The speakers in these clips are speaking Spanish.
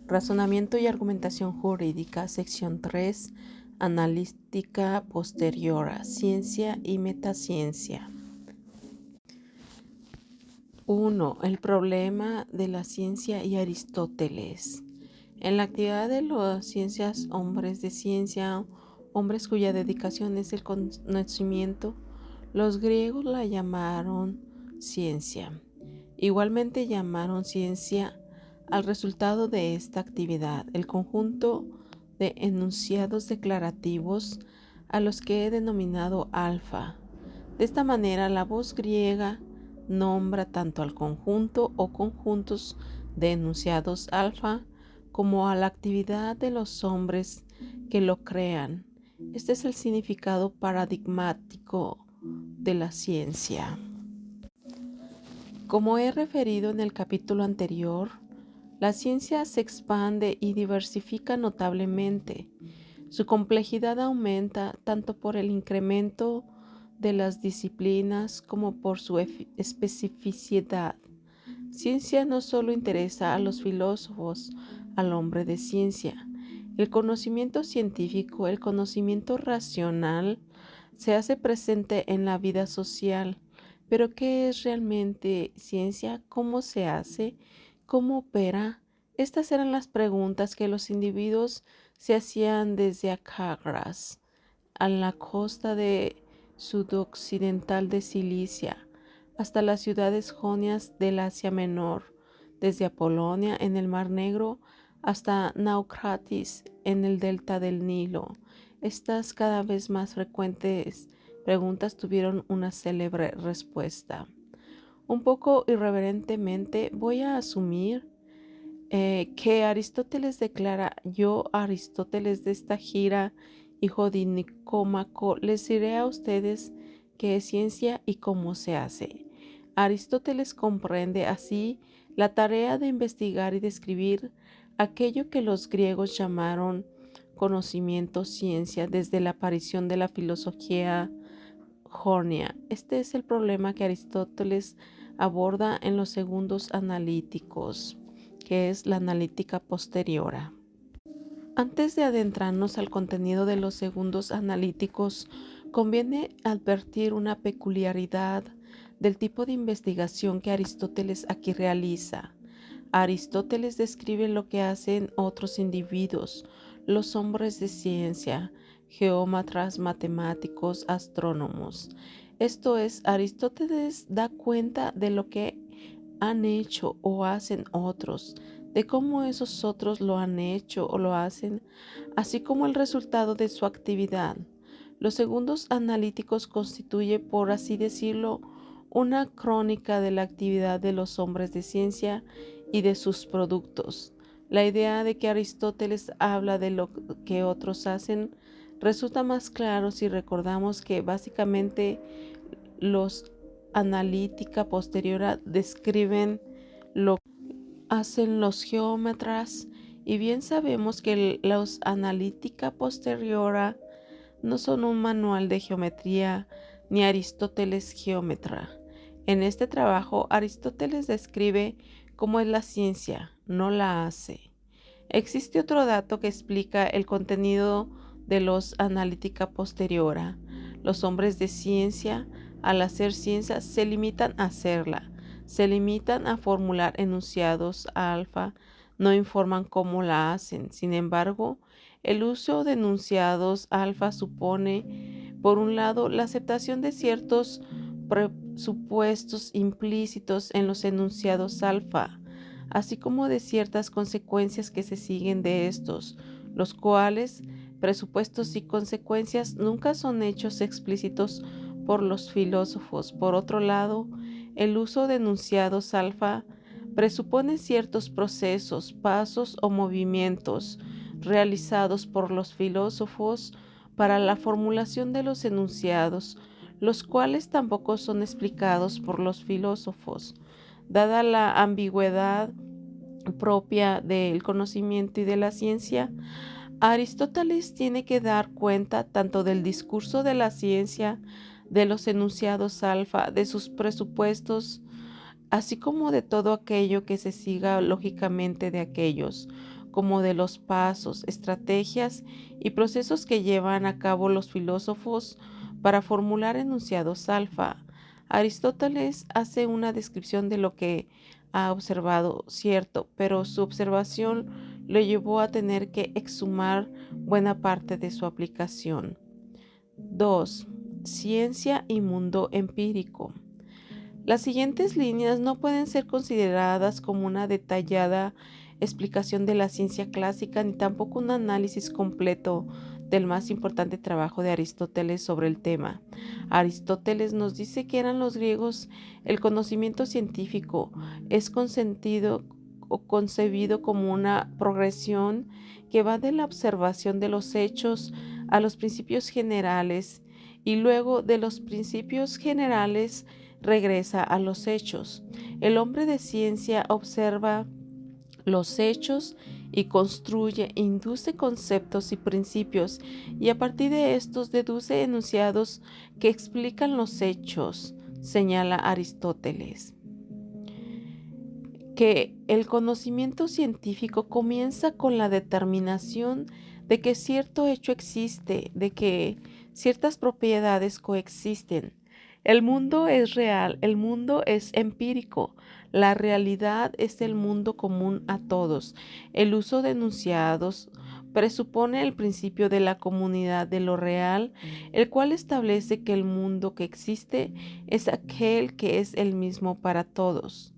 Razonamiento y argumentación jurídica, sección 3, analítica posterior, ciencia y metaciencia. 1. El problema de la ciencia y Aristóteles. En la actividad de las ciencias, hombres de ciencia, hombres cuya dedicación es el conocimiento, los griegos la llamaron ciencia. Igualmente llamaron ciencia al resultado de esta actividad, el conjunto de enunciados declarativos a los que he denominado alfa. De esta manera, la voz griega nombra tanto al conjunto o conjuntos de enunciados alfa como a la actividad de los hombres que lo crean. Este es el significado paradigmático de la ciencia. Como he referido en el capítulo anterior, la ciencia se expande y diversifica notablemente. Su complejidad aumenta tanto por el incremento de las disciplinas como por su especificidad. Ciencia no solo interesa a los filósofos, al hombre de ciencia. El conocimiento científico, el conocimiento racional, se hace presente en la vida social. Pero ¿qué es realmente ciencia? ¿Cómo se hace? ¿Cómo opera? Estas eran las preguntas que los individuos se hacían desde Acagras, a la costa sudoccidental de Cilicia, hasta las ciudades jonias del Asia Menor, desde Apolonia en el Mar Negro hasta Naucratis en el delta del Nilo. Estas cada vez más frecuentes preguntas tuvieron una célebre respuesta. Un poco irreverentemente voy a asumir que Aristóteles declara: yo, Aristóteles de esta gira, hijo de Nicómaco, les diré a ustedes qué es ciencia y cómo se hace. Aristóteles comprende así la tarea de investigar y describir aquello que los griegos llamaron conocimiento, ciencia, desde la aparición de la filosofía jonia. Este es el problema que Aristóteles aborda en los segundos analíticos, que es la analítica posterior. Antes de adentrarnos al contenido de los segundos analíticos, conviene advertir una peculiaridad del tipo de investigación que Aristóteles aquí realiza. Aristóteles describe lo que hacen otros individuos, los hombres de ciencia, geómetras, matemáticos, astrónomos. Esto es, Aristóteles da cuenta de lo que han hecho o hacen otros, de cómo esos otros lo han hecho o lo hacen, así como el resultado de su actividad. Los segundos analíticos constituye, por así decirlo, una crónica de la actividad de los hombres de ciencia y de sus productos. La idea de que Aristóteles habla de lo que otros hacen resulta más claro si recordamos que básicamente los analítica posterior describen lo que hacen los geómetras, y bien sabemos que los analítica posterior no son un manual de geometría ni Aristóteles geómetra. En este trabajo, Aristóteles describe cómo es la ciencia, no la hace. Existe otro dato que explica el contenido de los analítica posterior. Los hombres de ciencia, al hacer ciencia, se limitan a hacerla, se limitan a formular enunciados alfa, no informan cómo la hacen. Sin embargo, el uso de enunciados alfa supone, por un lado, la aceptación de ciertos presupuestos implícitos en los enunciados alfa, así como de ciertas consecuencias que se siguen de estos, los cuales presupuestos y consecuencias nunca son hechos explícitos por los filósofos. Por otro lado, el uso de enunciados alfa presupone ciertos procesos, pasos o movimientos realizados por los filósofos para la formulación de los enunciados, los cuales tampoco son explicados por los filósofos. Dada la ambigüedad propia del conocimiento y de la ciencia, Aristóteles tiene que dar cuenta tanto del discurso de la ciencia, de los enunciados alfa, de sus presupuestos, así como de todo aquello que se siga lógicamente de aquellos, como de los pasos, estrategias y procesos que llevan a cabo los filósofos para formular enunciados alfa. Aristóteles hace una descripción de lo que ha observado, cierto, pero su observación lo llevó a tener que exhumar buena parte de su aplicación. 2. Ciencia y mundo empírico. Las siguientes líneas no pueden ser consideradas como una detallada explicación de la ciencia clásica ni tampoco un análisis completo del más importante trabajo de Aristóteles sobre el tema. Aristóteles nos dice que eran los griegos el conocimiento científico es consentido o concebido como una progresión que va de la observación de los hechos a los principios generales y luego de los principios generales regresa a los hechos. El hombre de ciencia observa los hechos y construye, induce conceptos y principios y a partir de estos deduce enunciados que explican los hechos, señala Aristóteles. Que el conocimiento científico comienza con la determinación de que cierto hecho existe, de que ciertas propiedades coexisten. El mundo es real, el mundo es empírico, la realidad es el mundo común a todos. El uso de enunciados presupone el principio de la comunidad de lo real, el cual establece que el mundo que existe es aquel que es el mismo para todos.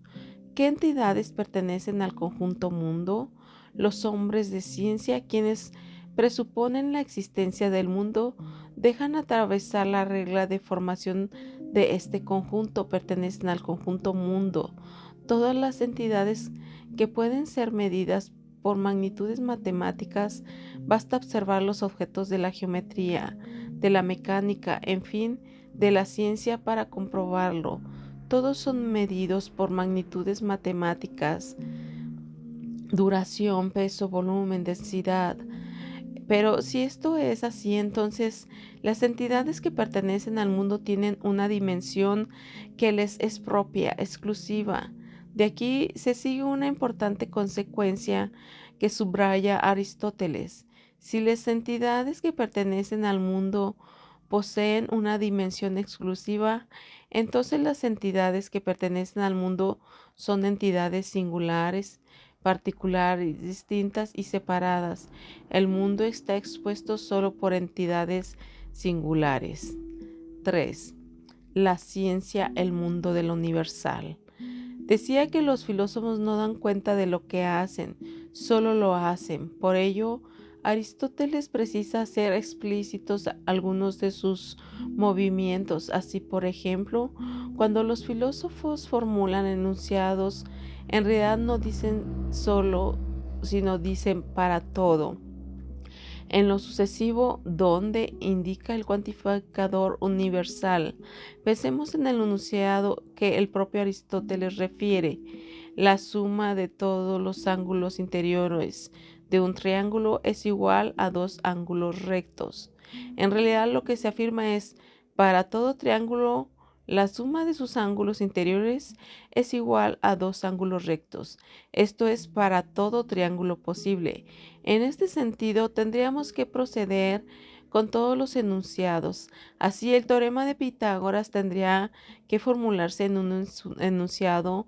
¿Qué entidades pertenecen al conjunto mundo? Los hombres de ciencia, quienes presuponen la existencia del mundo, dejan atravesar la regla de formación de este conjunto, pertenecen al conjunto mundo. Todas las entidades que pueden ser medidas por magnitudes matemáticas, basta observar los objetos de la geometría, de la mecánica, en fin, de la ciencia para comprobarlo. Todos son medidos por magnitudes matemáticas, duración, peso, volumen, densidad. Pero si esto es así, entonces las entidades que pertenecen al mundo tienen una dimensión que les es propia, exclusiva. De aquí se sigue una importante consecuencia que subraya Aristóteles. Si las entidades que pertenecen al mundo poseen una dimensión exclusiva, entonces las entidades que pertenecen al mundo son entidades singulares, particulares, distintas y separadas. El mundo está expuesto solo por entidades singulares. 3. La ciencia, el mundo de lo universal. Decía que los filósofos no dan cuenta de lo que hacen, solo lo hacen. Por ello, Aristóteles precisa hacer explícitos algunos de sus movimientos. Así, por ejemplo, cuando los filósofos formulan enunciados, en realidad no dicen solo, sino dicen para todo. En lo sucesivo, donde indica el cuantificador universal. Pensemos en el enunciado que el propio Aristóteles refiere. La suma de todos los ángulos interiores de un triángulo es igual a dos ángulos rectos. En realidad lo que se afirma es, para todo triángulo, la suma de sus ángulos interiores es igual a dos ángulos rectos. Esto es para todo triángulo posible. En este sentido, tendríamos que proceder con todos los enunciados. Así, el teorema de Pitágoras tendría que formularse en un enunciado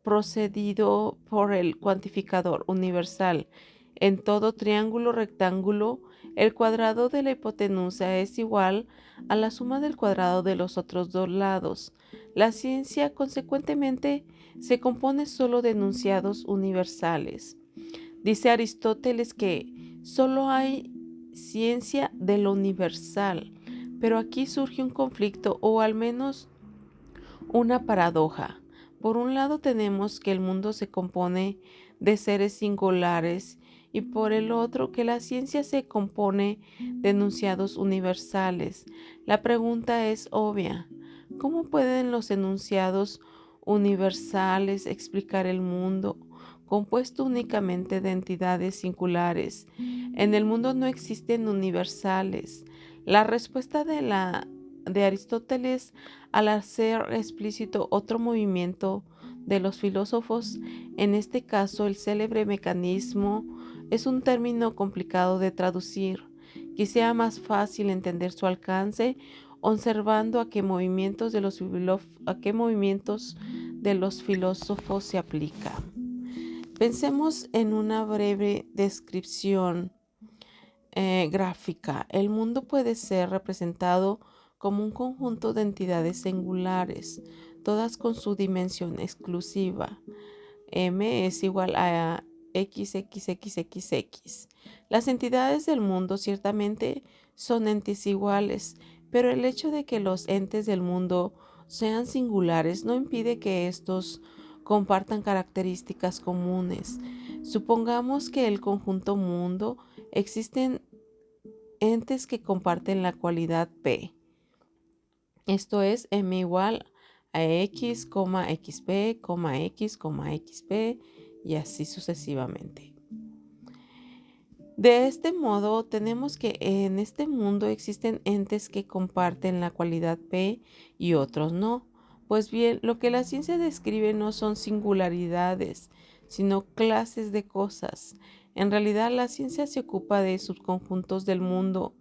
procedido por el cuantificador universal. En todo triángulo rectángulo, el cuadrado de la hipotenusa es igual a la suma del cuadrado de los otros dos lados. La ciencia, consecuentemente, se compone solo de enunciados universales. Dice Aristóteles que solo hay ciencia de lo universal, pero aquí surge un conflicto o al menos una paradoja. Por un lado tenemos que el mundo se compone de seres singulares y por el otro que la ciencia se compone de enunciados universales. La pregunta es obvia. ¿Cómo pueden los enunciados universales explicar el mundo compuesto únicamente de entidades singulares? En el mundo no existen universales. La respuesta de Aristóteles al hacer explícito otro movimiento de los filósofos, en este caso el célebre mecanismo es un término complicado de traducir. Quizá más fácil entender su alcance observando a qué movimientos de los filósofos se aplica. Pensemos en una breve descripción gráfica. El mundo puede ser representado como un conjunto de entidades singulares, todas con su dimensión exclusiva. M es igual a XXXXX. Las entidades del mundo ciertamente son entes iguales, pero el hecho de que los entes del mundo sean singulares no impide que estos compartan características comunes. Supongamos que el conjunto mundo existen entes que comparten la cualidad P. Esto es M igual a X, XP, X, XP y así sucesivamente. De este modo, tenemos que en este mundo existen entes que comparten la cualidad P y otros no. Pues bien, lo que la ciencia describe no son singularidades, sino clases de cosas. En realidad, la ciencia se ocupa de subconjuntos del mundo,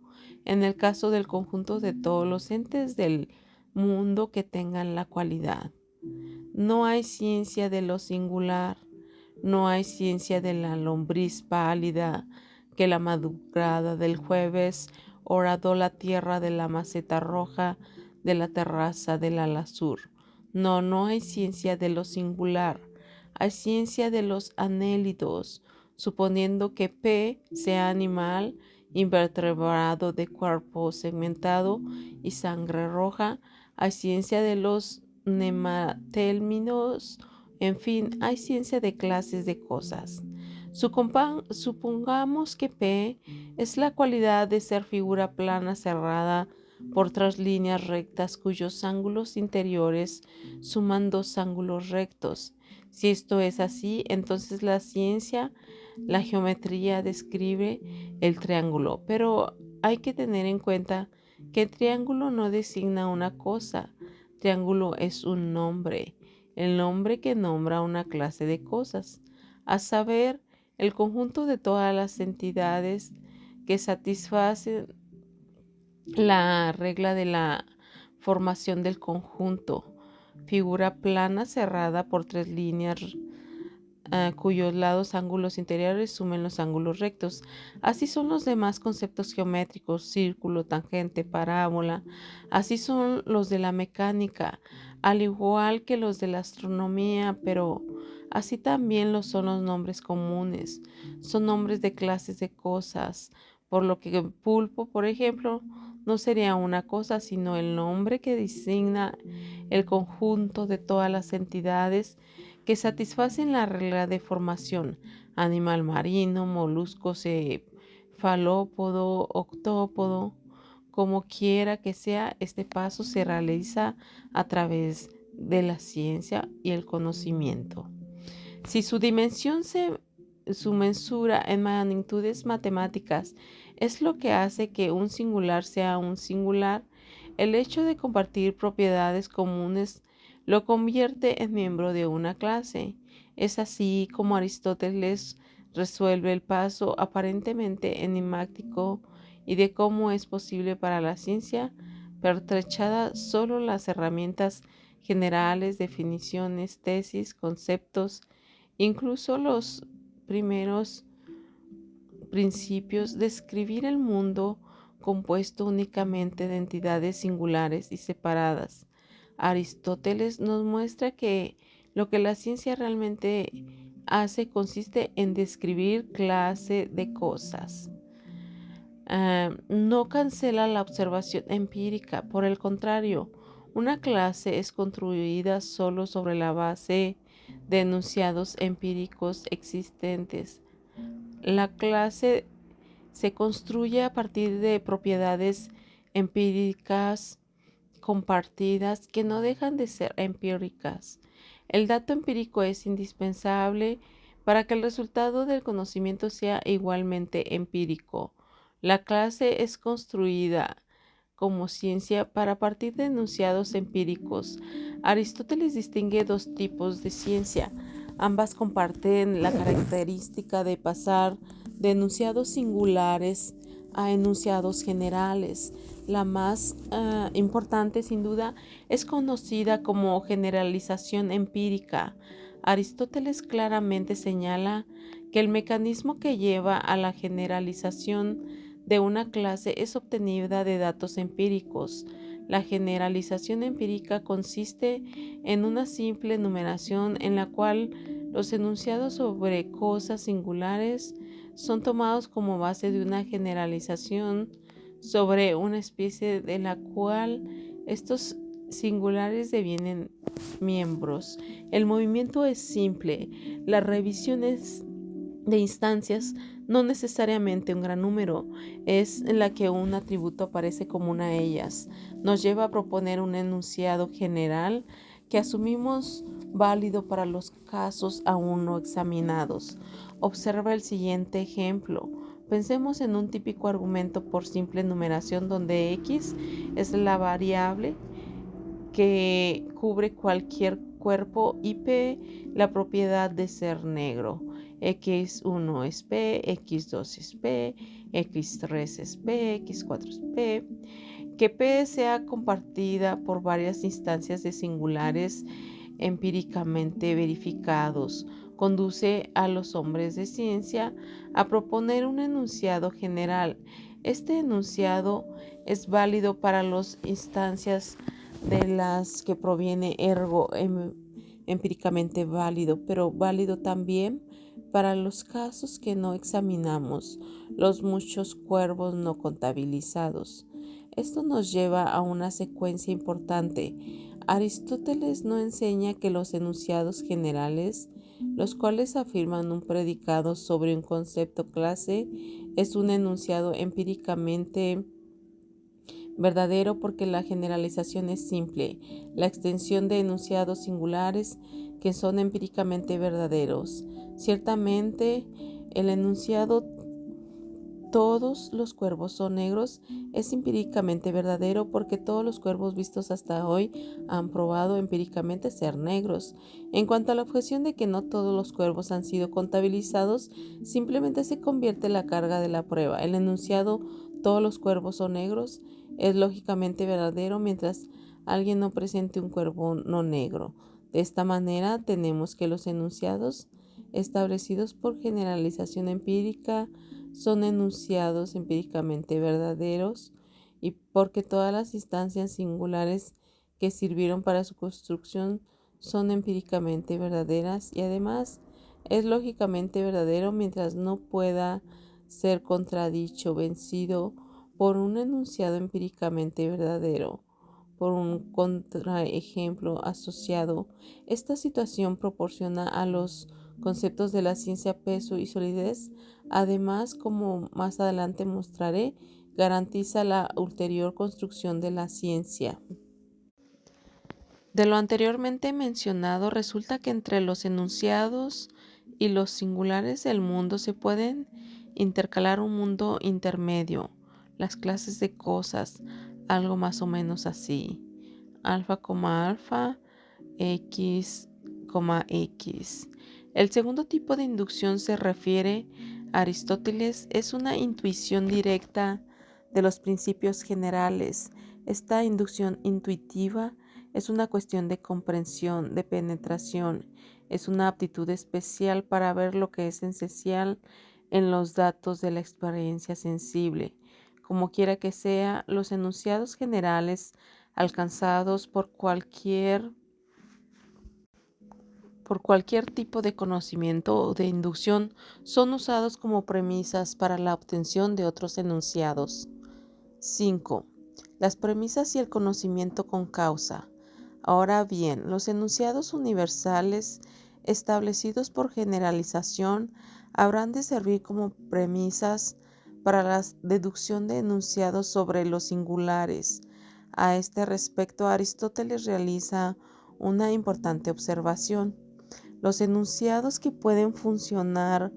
en el caso del conjunto de todos los entes del mundo que tengan la cualidad. No hay ciencia de lo singular, no hay ciencia de la lombriz pálida que la madrugada del jueves horadó la tierra de la maceta roja de la terraza del ala sur. No, no hay ciencia de lo singular, hay ciencia de los anélidos, suponiendo que P sea animal, invertebrado de cuerpo segmentado y sangre roja, hay ciencia de los nematélmidos, en fin, hay ciencia de clases de cosas. Supongamos que P es la cualidad de ser figura plana cerrada por 3 líneas rectas cuyos ángulos interiores suman 2 ángulos rectos. Si esto es así, entonces la geometría describe el triángulo, pero hay que tener en cuenta que el triángulo no designa una cosa, triángulo es un nombre, el nombre que nombra una clase de cosas, a saber, el conjunto de todas las entidades que satisfacen la regla de la formación del conjunto, figura plana cerrada por 3 líneas cuyos lados ángulos interiores sumen los ángulos rectos. Así son los demás conceptos geométricos, círculo, tangente, parábola. Así son los de la mecánica, al igual que los de la astronomía, pero así también lo son los nombres comunes. Son nombres de clases de cosas, por lo que pulpo, por ejemplo, no sería una cosa, sino el nombre que designa el conjunto de todas las entidades que satisfacen la regla de formación: animal marino, molusco, cefalópodo, octópodo. Como quiera que sea, este paso se realiza a través de la ciencia y el conocimiento. Si su mensura en magnitudes matemáticas es lo que hace que un singular sea un singular, el hecho de compartir propiedades comunes lo convierte en miembro de una clase. Es así como Aristóteles resuelve el paso aparentemente enigmático y de cómo es posible para la ciencia, pertrechada solo las herramientas generales, definiciones, tesis, conceptos, incluso los primeros principios, describir el mundo compuesto únicamente de entidades singulares y separadas. Aristóteles nos muestra que lo que la ciencia realmente hace consiste en describir clase de cosas. No cancela la observación empírica, por el contrario, una clase es construida solo sobre la base de enunciados empíricos existentes. La clase se construye a partir de propiedades empíricas compartidas que no dejan de ser empíricas. El dato empírico es indispensable para que el resultado del conocimiento sea igualmente empírico. La clase es construida como ciencia para partir de enunciados empíricos. Aristóteles distingue 2 tipos de ciencia. Ambas comparten la característica de pasar de enunciados singulares a enunciados generales. La más importante, sin duda, es conocida como generalización empírica. Aristóteles claramente señala que el mecanismo que lleva a la generalización de una clase es obtenida de datos empíricos. La generalización empírica consiste en una simple enumeración en la cual los enunciados sobre cosas singulares son tomados como base de una generalización sobre una especie de la cual estos singulares devienen miembros. El movimiento es simple. Las revisiones de instancias, no necesariamente un gran número, es en la que un atributo aparece común a ellas. Nos lleva a proponer un enunciado general que asumimos válido para los casos aún no examinados. Observa el siguiente ejemplo. Pensemos en un típico argumento por simple enumeración donde X es la variable que cubre cualquier cuerpo y P la propiedad de ser negro. X1 es P, X2 es P, X3 es P, X4 es P. Que P sea compartida por varias instancias de singulares empíricamente verificados conduce a los hombres de ciencia a proponer un enunciado general. Este enunciado es válido para las instancias de las que proviene, ergo empíricamente válido, pero válido también para los casos que no examinamos, los muchos cuervos no contabilizados. Esto nos lleva a una secuencia importante. Aristóteles no enseña que los enunciados generales, los cuales afirman un predicado sobre un concepto clase, es un enunciado empíricamente verdadero porque la generalización es simple, la extensión de enunciados singulares que son empíricamente verdaderos. Ciertamente, el enunciado todos los cuervos son negros es empíricamente verdadero porque todos los cuervos vistos hasta hoy han probado empíricamente ser negros. En cuanto a la objeción de que no todos los cuervos han sido contabilizados, simplemente se convierte la carga de la prueba. El enunciado todos los cuervos son negros es lógicamente verdadero mientras alguien no presente un cuervo no negro. De esta manera tenemos que los enunciados establecidos por generalización empírica son enunciados empíricamente verdaderos y porque todas las instancias singulares que sirvieron para su construcción son empíricamente verdaderas y además es lógicamente verdadero mientras no pueda ser contradicho, vencido por un enunciado empíricamente verdadero, por un contraejemplo asociado. Esta situación proporciona a los conceptos de la ciencia peso y solidez. Además, como más adelante mostraré, garantiza la ulterior construcción de la ciencia. De lo anteriormente mencionado, resulta que entre los enunciados y los singulares del mundo se pueden intercalar un mundo intermedio, las clases de cosas, algo más o menos así. Alfa, alfa, X, X. El segundo tipo de inducción se refiere a Aristóteles, es una intuición directa de los principios generales. Esta inducción intuitiva es una cuestión de comprensión, de penetración, es una aptitud especial para ver lo que es esencial en los datos de la experiencia sensible. Como quiera que sea, los enunciados generales alcanzados por cualquier tipo de conocimiento o de inducción son usados como premisas para la obtención de otros enunciados. 5. Las premisas y el conocimiento con causa. Ahora bien, los enunciados universales establecidos por generalización habrán de servir como premisas para la deducción de enunciados sobre los singulares. A este respecto, Aristóteles realiza una importante observación. Los enunciados que pueden funcionar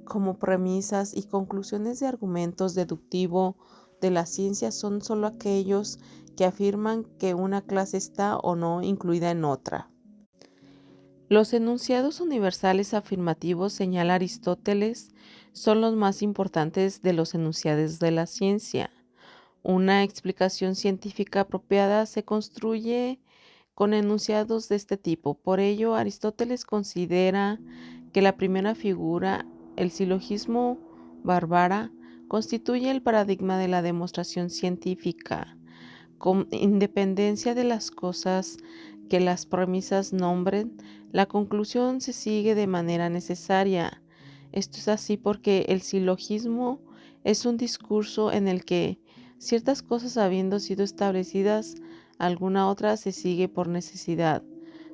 como premisas y conclusiones de argumentos deductivo de la ciencia son solo aquellos que afirman que una clase está o no incluida en otra. Los enunciados universales afirmativos, señala Aristóteles, son los más importantes de los enunciados de la ciencia. Una explicación científica apropiada se construye con enunciados de este tipo. Por ello, Aristóteles considera que la primera figura, el silogismo bárbara, constituye el paradigma de la demostración científica. Con independencia de las cosas que las premisas nombren, la conclusión se sigue de manera necesaria. Esto es así porque el silogismo es un discurso en el que ciertas cosas habiendo sido establecidas, alguna otra se sigue por necesidad.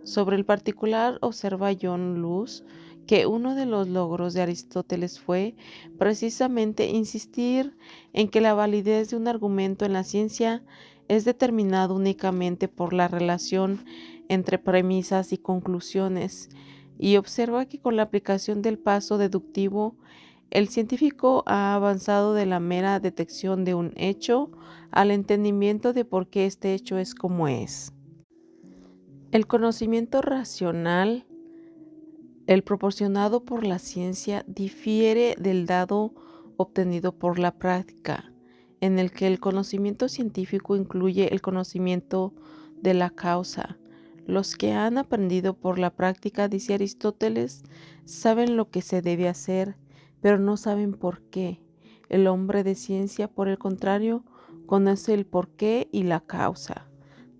Sobre el particular observa John Luz que uno de los logros de Aristóteles fue precisamente insistir en que la validez de un argumento en la ciencia es determinado únicamente por la relación entre premisas y conclusiones, y observa que con la aplicación del paso deductivo, el científico ha avanzado de la mera detección de un hecho al entendimiento de por qué este hecho es como es. El conocimiento racional, el proporcionado por la ciencia, difiere del dado obtenido por la práctica, en el que el conocimiento científico incluye el conocimiento de la causa. Los que han aprendido por la práctica, dice Aristóteles, saben lo que se debe hacer, pero no saben por qué. El hombre de ciencia, por el contrario, conoce el porqué y la causa.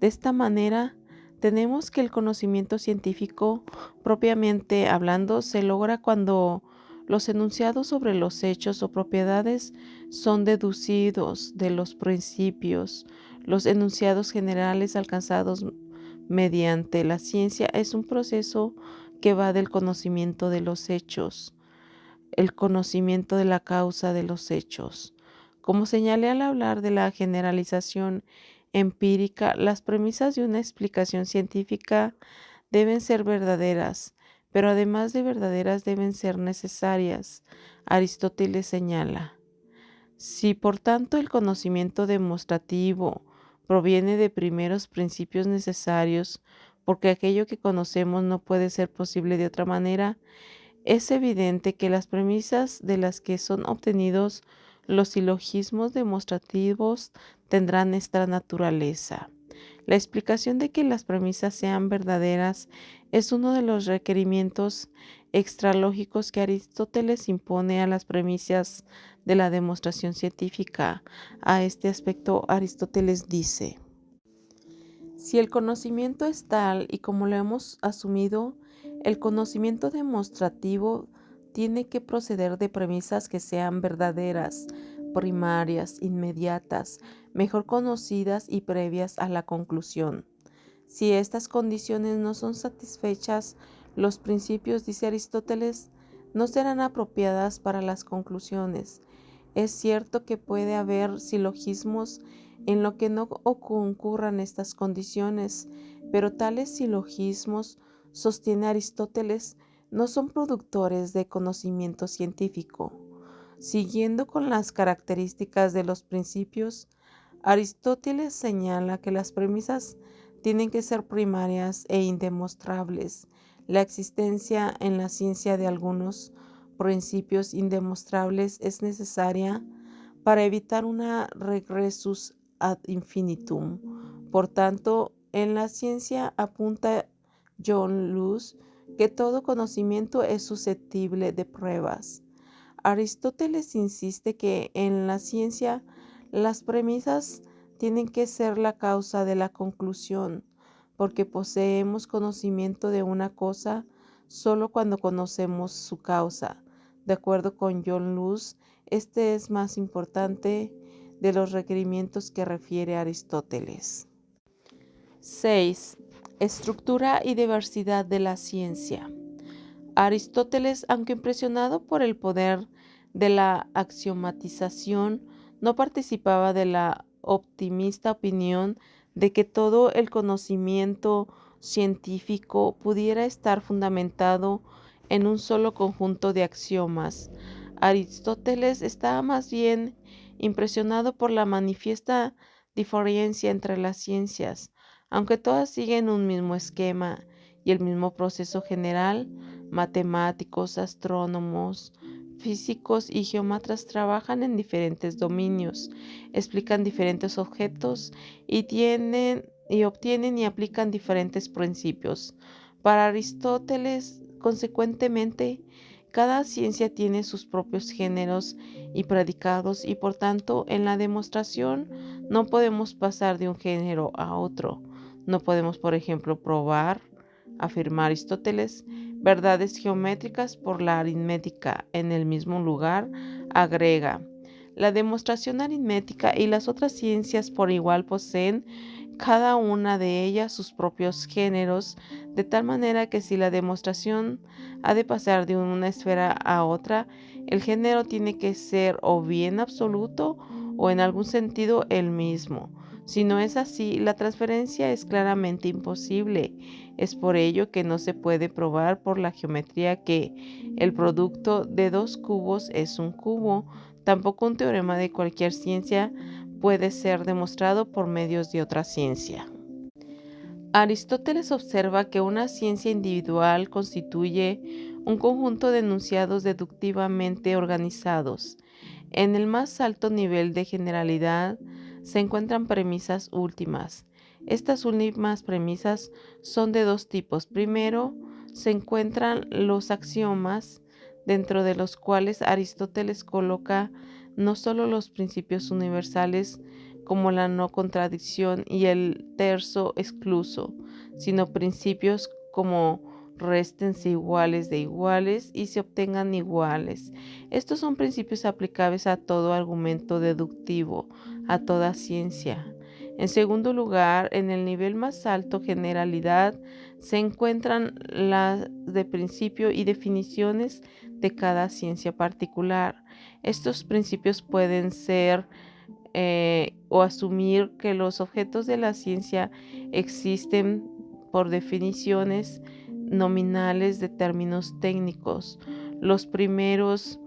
De esta manera, tenemos que el conocimiento científico, propiamente hablando, se logra cuando los enunciados sobre los hechos o propiedades son deducidos de los principios. Los enunciados generales alcanzados mediante la ciencia es un proceso que va del conocimiento de los hechos, el conocimiento de la causa de los hechos. Como señalé al hablar de la generalización empírica, las premisas de una explicación científica deben ser verdaderas, pero además de verdaderas deben ser necesarias. Aristóteles señala: si por tanto el conocimiento demostrativo proviene de primeros principios necesarios, porque aquello que conocemos no puede ser posible de otra manera, es evidente que las premisas de las que son obtenidos los silogismos demostrativos tendrán esta naturaleza. La explicación de que las premisas sean verdaderas es uno de los requerimientos extralógicos que Aristóteles impone a las premisas de la demostración científica. A este aspecto, Aristóteles dice: si el conocimiento es tal y como lo hemos asumido, el conocimiento demostrativo tiene que proceder de premisas que sean verdaderas, primarias, inmediatas, mejor conocidas y previas a la conclusión. Si estas condiciones no son satisfechas, los principios, dice Aristóteles, no serán apropiadas para las conclusiones. Es cierto que puede haber silogismos en lo que no concurran estas condiciones, pero tales silogismos, sostiene Aristóteles, no son productores de conocimiento científico. Siguiendo con las características de los principios, Aristóteles señala que las premisas tienen que ser primarias e indemostrables. La existencia en la ciencia de algunos principios indemostrables es necesaria para evitar una regressus ad infinitum. Por tanto, en la ciencia apunta John Luz que todo conocimiento es susceptible de pruebas. Aristóteles insiste que en la ciencia las premisas tienen que ser la causa de la conclusión, porque poseemos conocimiento de una cosa solo cuando conocemos su causa. De acuerdo con John Luz, este es más importante de los requerimientos que refiere Aristóteles. 6. Estructura y diversidad de la ciencia. Aristóteles, aunque impresionado por el poder de la axiomatización, no participaba de la optimista opinión de que todo el conocimiento científico pudiera estar fundamentado en un solo conjunto de axiomas. Aristóteles estaba más bien impresionado por la manifiesta diferencia entre las ciencias, aunque todas siguen un mismo esquema, y el mismo proceso general. Matemáticos, astrónomos, físicos y geómetras trabajan en diferentes dominios, explican diferentes objetos y obtienen y aplican diferentes principios. Para Aristóteles, consecuentemente, cada ciencia tiene sus propios géneros y predicados y por tanto en la demostración no podemos pasar de un género a otro. No podemos, por ejemplo, probar, afirma Aristóteles, verdades geométricas por la aritmética. En el mismo lugar, agrega, la demostración aritmética y las otras ciencias por igual poseen cada una de ellas sus propios géneros, de tal manera que si la demostración ha de pasar de una esfera a otra, el género tiene que ser o bien absoluto o en algún sentido el mismo. Si no es así, la transferencia es claramente imposible. Es por ello que no se puede probar por la geometría que el producto de dos cubos es un cubo. Tampoco un teorema de cualquier ciencia puede ser demostrado por medios de otra ciencia. Aristóteles observa que una ciencia individual constituye un conjunto de enunciados deductivamente organizados. En el más alto nivel de generalidad se encuentran premisas últimas. Estas últimas premisas son de dos tipos. Primero, se encuentran los axiomas, dentro de los cuales Aristóteles coloca no solo los principios universales como la no contradicción y el terzo excluso, sino principios como réstense iguales de iguales y se obtengan iguales. Estos son principios aplicables a todo argumento deductivo, a toda ciencia. En segundo lugar, en el nivel más alto, generalidad, se encuentran las de principio y definiciones de cada ciencia particular. Estos principios pueden ser o asumir que los objetos de la ciencia existen por definiciones nominales de términos técnicos. Los primeros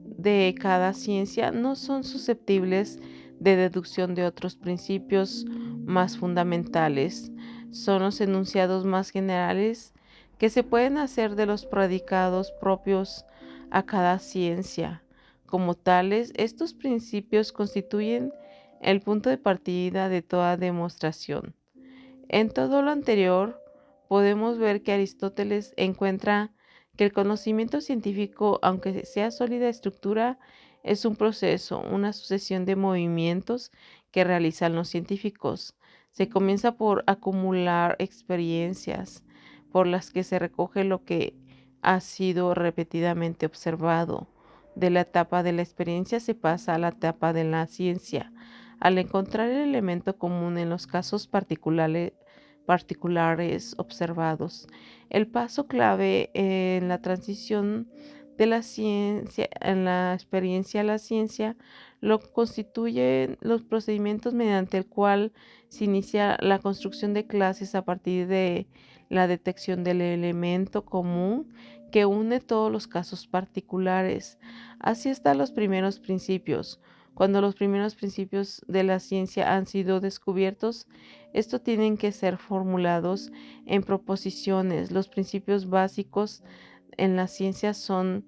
de cada ciencia no son susceptibles de deducción de otros principios más fundamentales. Son los enunciados más generales que se pueden hacer de los predicados propios a cada ciencia. Como tales, estos principios constituyen el punto de partida de toda demostración. En todo lo anterior, podemos ver que Aristóteles encuentra que el conocimiento científico, aunque sea sólida estructura, es un proceso, una sucesión de movimientos que realizan los científicos. Se comienza por acumular experiencias por las que se recoge lo que ha sido repetidamente observado. De la etapa de la experiencia se pasa a la etapa de la ciencia. Al encontrar el elemento común en los casos particulares observados, el paso clave en la transición de la ciencia, en la experiencia a la ciencia, lo constituyen los procedimientos mediante el cual se inicia la construcción de clases a partir de la detección del elemento común que une todos los casos particulares. Así están los primeros principios. Cuando los primeros principios de la ciencia han sido descubiertos, estos tienen que ser formulados en proposiciones. Los principios básicos en la ciencia son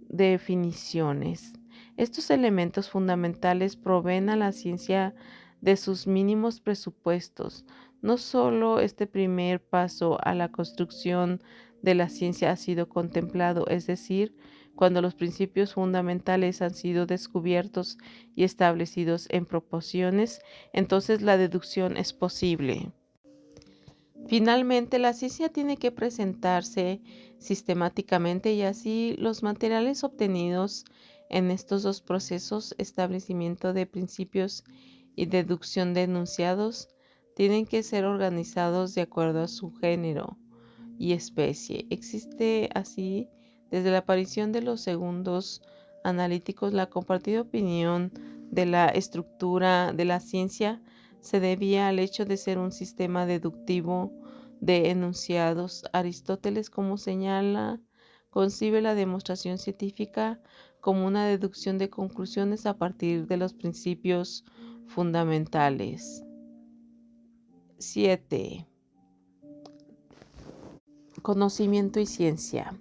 definiciones. Estos elementos fundamentales proveen a la ciencia de sus mínimos presupuestos. No solo este primer paso a la construcción de la ciencia ha sido contemplado, es decir, cuando los principios fundamentales han sido descubiertos y establecidos en proporciones, entonces la deducción es posible. Finalmente, la ciencia tiene que presentarse sistemáticamente y así los materiales obtenidos en estos dos procesos, establecimiento de principios y deducción de enunciados, tienen que ser organizados de acuerdo a su género y especie. Existe así, desde la aparición de los segundos analíticos, la compartida opinión de la estructura de la ciencia se debía al hecho de ser un sistema deductivo de enunciados. Aristóteles, como señala, concibe la demostración científica como una deducción de conclusiones a partir de los principios fundamentales. 7. Conocimiento y ciencia.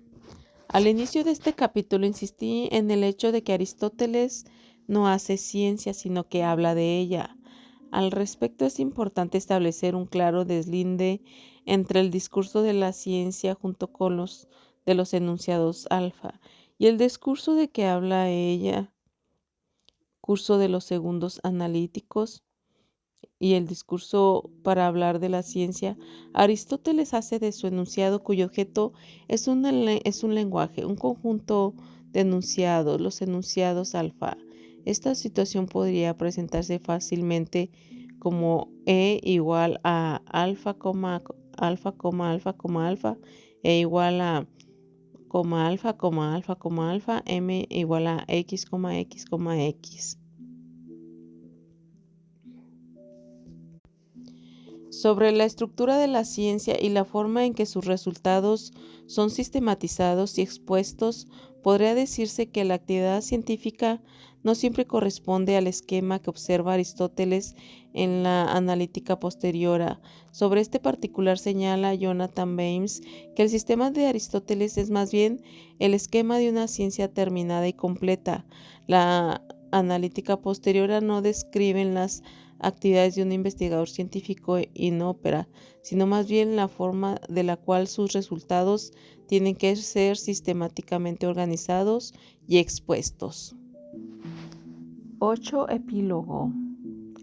Al inicio de este capítulo insistí en el hecho de que Aristóteles no hace ciencia, sino que habla de ella. Al respecto es importante establecer un claro deslinde entre el discurso de la ciencia junto con los de los enunciados alfa y el discurso de que habla ella, curso de los segundos analíticos y el discurso para hablar de la ciencia. Aristóteles hace de su enunciado cuyo objeto es un lenguaje, un conjunto de enunciados, los enunciados alfa. Esta situación podría presentarse fácilmente como E igual a alfa, alfa, alfa, alfa, E igual a alfa, alfa, alfa, M igual a X, X, X. Sobre la estructura de la ciencia y la forma en que sus resultados son sistematizados y expuestos, podría decirse que la actividad científica no siempre corresponde al esquema que observa Aristóteles en la analítica posterior. Sobre este particular señala Jonathan Baynes que el sistema de Aristóteles es más bien el esquema de una ciencia terminada y completa. La analítica posterior no describe las actividades de un investigador científico in opera, sino más bien la forma de la cual sus resultados tienen que ser sistemáticamente organizados y expuestos. 8. Epílogo.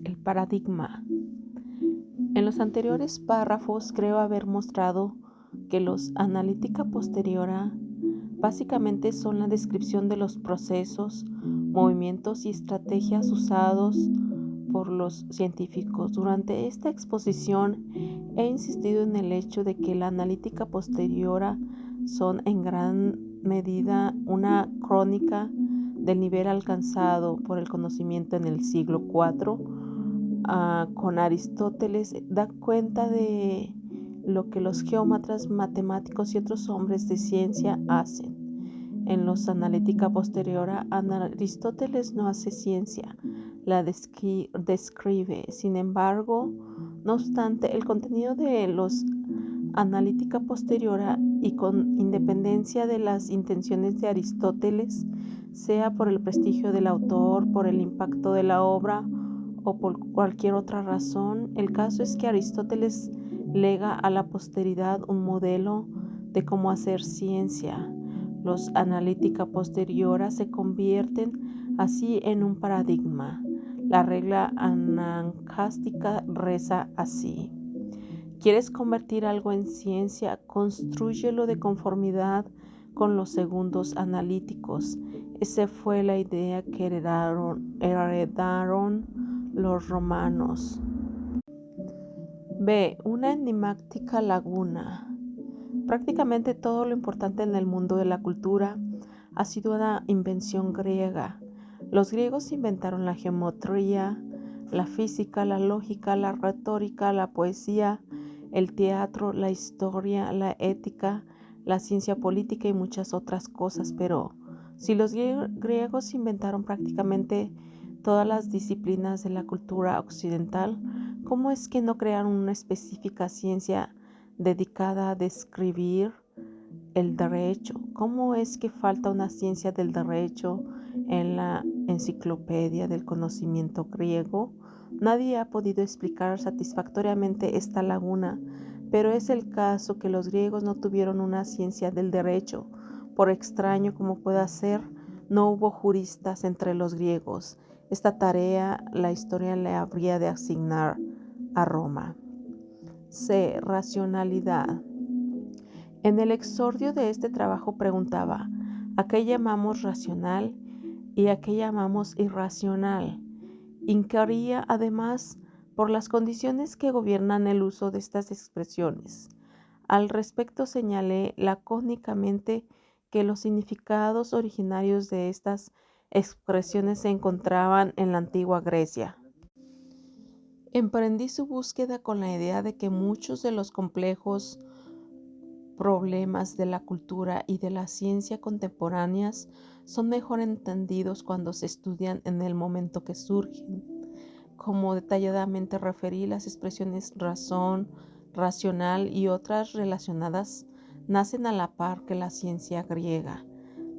El paradigma. En los anteriores párrafos creo haber mostrado que los analítica posteriora básicamente son la descripción de los procesos, movimientos y estrategias usados por los científicos. Durante esta exposición he insistido en el hecho de que la analítica posteriora son en gran medida una crónica del nivel alcanzado por el conocimiento en el siglo IV. Con Aristóteles da cuenta de lo que los geómetras, matemáticos y otros hombres de ciencia hacen. En los analítica posteriora, Aristóteles no hace ciencia, la describe. Sin embargo, no obstante, el contenido de los analítica posteriora y con independencia de las intenciones de Aristóteles, sea por el prestigio del autor, por el impacto de la obra o por cualquier otra razón, el caso es que Aristóteles lega a la posteridad un modelo de cómo hacer ciencia. Los analítica posteriora se convierten así en un paradigma. La regla anancástica reza así: ¿quieres convertir algo en ciencia? Constrúyelo de conformidad con los segundos analíticos. Esa fue la idea que heredaron los romanos. B. Una enigmática laguna. Prácticamente todo lo importante en el mundo de la cultura ha sido una invención griega. Los griegos inventaron la geometría, la física, la lógica, la retórica, la poesía, el teatro, la historia, la ética, la ciencia política y muchas otras cosas. Pero si los griegos inventaron prácticamente todas las disciplinas de la cultura occidental, ¿cómo es que no crearon una específica ciencia dedicada a describir el derecho? ¿Cómo es que falta una ciencia del derecho en la enciclopedia del conocimiento griego? Nadie ha podido explicar satisfactoriamente esta laguna, pero es el caso que los griegos no tuvieron una ciencia del derecho. Por extraño como pueda ser, no hubo juristas entre los griegos. Esta tarea la historia le habría de asignar a Roma. C. Racionalidad. En el exordio de este trabajo preguntaba: ¿a qué llamamos racional y a qué llamamos irracional? Inquiría además por las condiciones que gobiernan el uso de estas expresiones. Al respecto señalé lacónicamente que los significados originarios de estas expresiones se encontraban en la antigua Grecia. Emprendí su búsqueda con la idea de que muchos de los complejos problemas de la cultura y de la ciencia contemporáneas son mejor entendidos cuando se estudian en el momento que surgen. Como detalladamente referí, las expresiones razón, racional y otras relacionadas nacen a la par que la ciencia griega.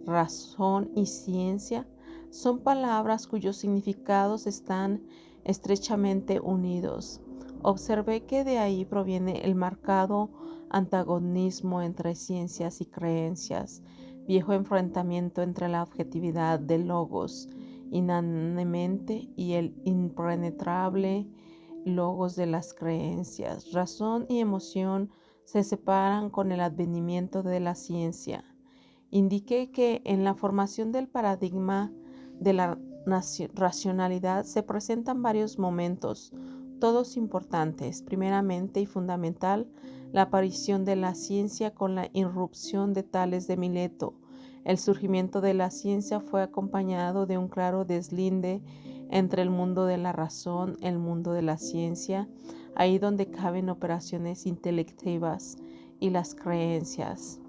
Razón y ciencia son palabras cuyos significados están estrechamente unidos. Observé que de ahí proviene el marcado antagonismo entre ciencias y creencias, viejo enfrentamiento entre la objetividad del logos inanente y el impenetrable logos de las creencias. Razón y emoción se separan con el advenimiento de la ciencia. Indiqué que en la formación del paradigma de la racionalidad se presentan varios momentos, todos importantes. Primeramente y fundamental, la aparición de la ciencia con la irrupción de Tales de Mileto. El surgimiento de la ciencia fue acompañado de un claro deslinde entre el mundo de la razón, el mundo de la ciencia, ahí donde caben operaciones intelectivas y las creencias.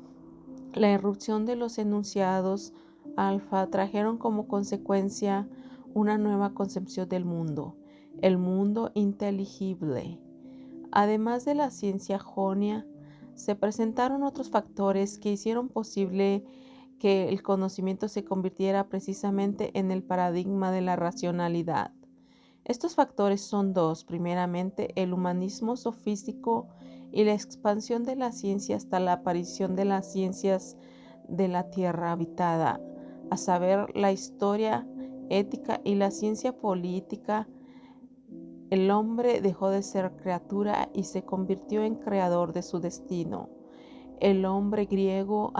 La irrupción de los enunciados alfa trajeron como consecuencia una nueva concepción del mundo, el mundo inteligible. Además de la ciencia jonia, se presentaron otros factores que hicieron posible que el conocimiento se convirtiera precisamente en el paradigma de la racionalidad. Estos factores son dos: primeramente, el humanismo sofístico y la expansión de la ciencia hasta la aparición de las ciencias de la tierra habitada, a saber, la historia, ética y la ciencia política. El hombre dejó de ser criatura y se convirtió en creador de su destino. El hombre griego